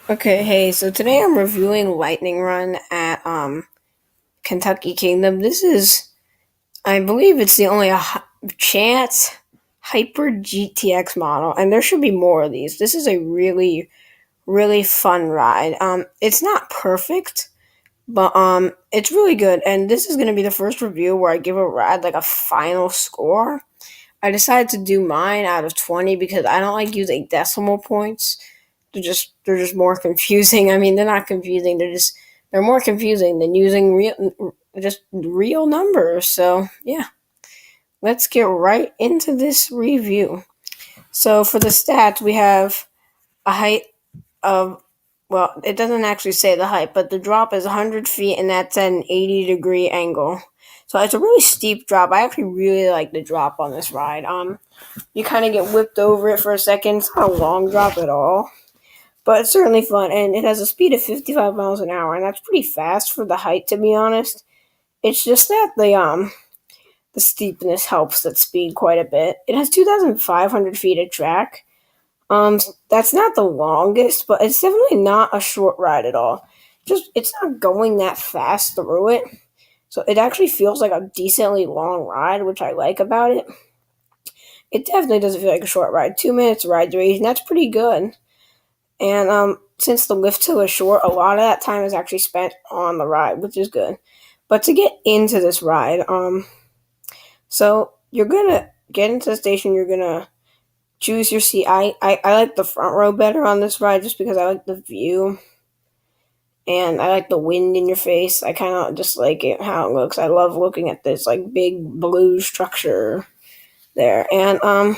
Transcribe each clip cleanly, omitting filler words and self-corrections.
Okay, hey, so today I'm reviewing Lightning Run at Kentucky Kingdom. This is, I believe it's the only Chance Hyper GTX model, and there should be more of these. This is a really, really fun ride. It's not perfect, but it's really good, and this is going to be the first review where I give a ride like a final score. I decided to do mine out of 20 because I don't like using decimal points. They're just more confusing. I mean, they're not confusing. They're more confusing than using real numbers. So, yeah, let's get right into this review. So, for the stats, we have a height of, well, it doesn't actually say the height, but the drop is 100 feet and that's at an 80-degree angle. So it's a really steep drop. I actually really like the drop on this ride. You kind of get whipped over it for a second. It's not a long drop at all, but it's certainly fun, and it has a speed of 55 miles an hour, and that's pretty fast for the height, to be honest. It's just that the steepness helps that speed quite a bit. It has 2,500 feet of track. That's not the longest, but it's definitely not a short ride at all. Just it's not going that fast through it, so it actually feels like a decently long ride, which I like about it. It definitely doesn't feel like a short ride. 2 minutes ride duration, that's pretty good. And since the lift hill is short, a lot of that time is actually spent on the ride, which is good. But to get into this ride, so you're gonna get into the station. You're gonna choose your seat. I like the front row better on this ride just because I like the view and I like the wind in your face. I kind of just like it how it looks. I love looking at this like big blue structure there, and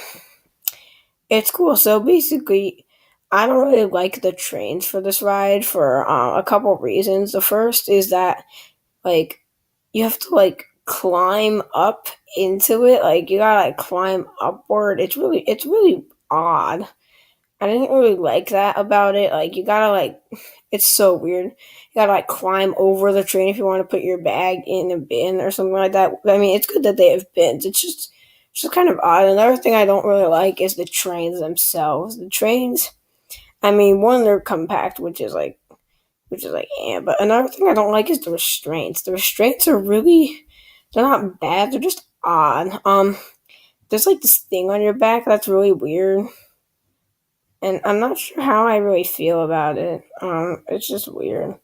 it's cool. So basically, I don't really like the trains for this ride for a couple reasons. The first is that like you have to like climb up into it. Like you gotta like climb upward. It's really odd. I didn't really like that about it. Like you gotta like it's so weird. You gotta like climb over the train if you want to put your bag in a bin or something like that. I mean, it's good that they have bins. It's just kind of odd. Another thing I don't really like is the trains themselves. The trains, I mean, one they're compact, which is like yeah. But another thing I don't like is the restraints. The restraints are really they're not bad. They're just odd. There's like this thing on your back that's really weird, and I'm not sure how I really feel about it. It's just weird.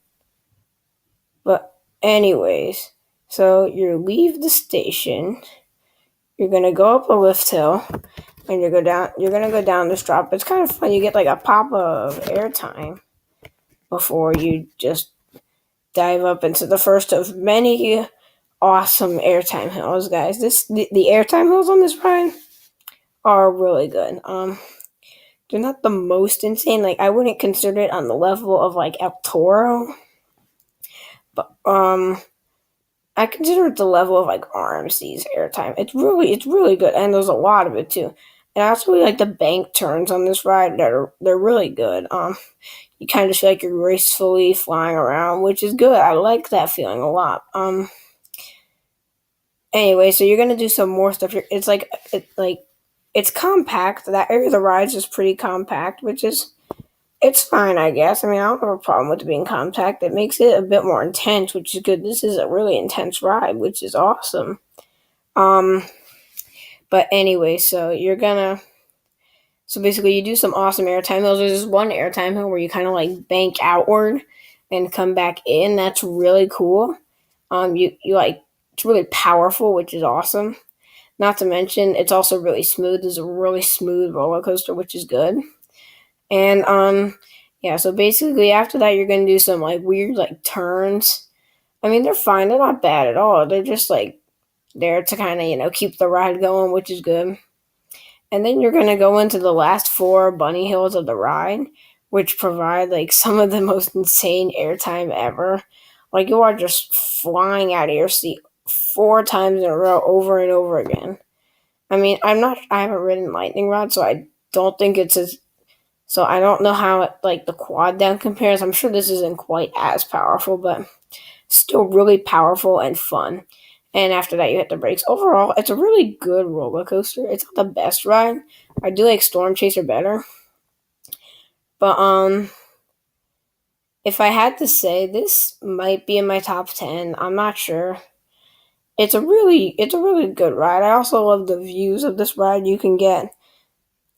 But anyways, so you leave the station. You're gonna go up a lift hill, and you're gonna go down this drop. It's kind of fun. You get like a pop of airtime before you just dive up into the first of many awesome airtime hills, guys. The airtime hills on this ride are really good. They're not the most insane. Like I wouldn't consider it on the level of like El Toro, but I consider it the level of like RMC's airtime. It's really good, and there's a lot of it too. And I also really like the bank turns on this ride. They're really good. You kind of feel like you're gracefully flying around, which is good. I like that feeling a lot. Anyway, so you're gonna do some more stuff. It's compact. That area of the rides is pretty compact, which is it's fine, I guess. I mean, I don't have a problem with it being compact. It makes it a bit more intense, which is good. This is a really intense ride, which is awesome. Um, but anyway, so basically you do some awesome airtime hills. There's this one airtime hill where you kind of like bank outward and come back in. That's really cool. You like it's really powerful, which is awesome. Not to mention, it's also really smooth. It's a really smooth roller coaster, which is good. And yeah. So basically, after that, you're gonna do some like weird like turns. I mean, they're fine. They're not bad at all. They're just like there to kind of keep the ride going, which is good. And then you're gonna go into the last four bunny hills of the ride, which provide like some of the most insane airtime ever. Like you are just flying out of your seat four times in a row, over and over again. I mean, I haven't ridden Lightning Rod, so I don't think it's as. So I don't know how like the quad down compares. I'm sure this isn't quite as powerful, but still really powerful and fun. And after that, you hit the brakes. Overall, it's a really good roller coaster. It's not the best ride. I do like Storm Chaser better, but if I had to say, this might be in my top 10. I'm not sure. It's a really good ride. I also love the views of this ride you can get.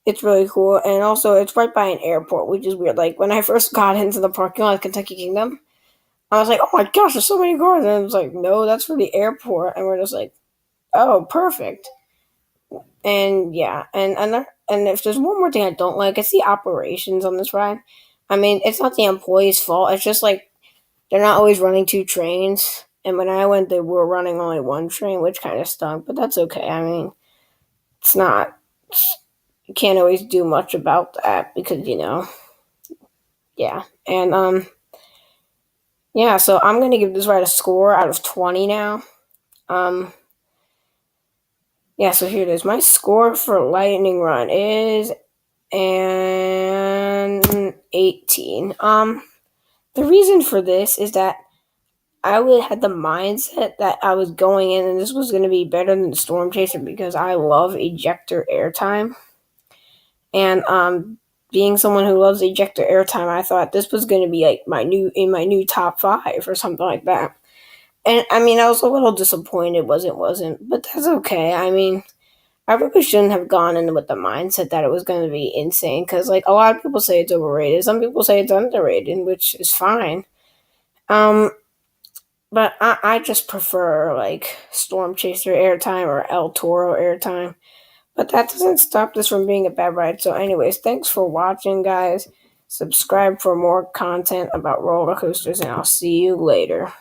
It's really cool, and also it's right by an airport, which is weird. Like when I first got into the parking lot of Kentucky Kingdom, I was like, "Oh my gosh, there's so many cars!" And it was like, "No, that's for the airport." And we're just like, "Oh, perfect." And yeah, and if there's one more thing I don't like, it's the operations on this ride. I mean, it's not the employees' fault. It's just like they're not always running two trains. And when I went, they were running only one train, which kind of stunk. But that's okay. I mean, it's not. You can't always do much about that because yeah. And yeah. So I'm gonna give this ride a score out of 20 now. Um, yeah. So here it is. My score for Lightning Run is an 18. The reason for this is that I would had the mindset that I was going in and this was going to be better than Storm Chaser because I love ejector airtime. And being someone who loves ejector airtime, I thought this was going to be like my new top 5 or something like that. And I mean, I was a little disappointed wasn't, but that's okay. I mean, I really shouldn't have gone in with the mindset that it was going to be insane because like a lot of people say it's overrated, some people say it's underrated, which is fine. Um, but I just prefer like Storm Chaser airtime or El Toro airtime. But that doesn't stop this from being a bad ride. So, anyways, thanks for watching, guys. Subscribe for more content about roller coasters, and I'll see you later.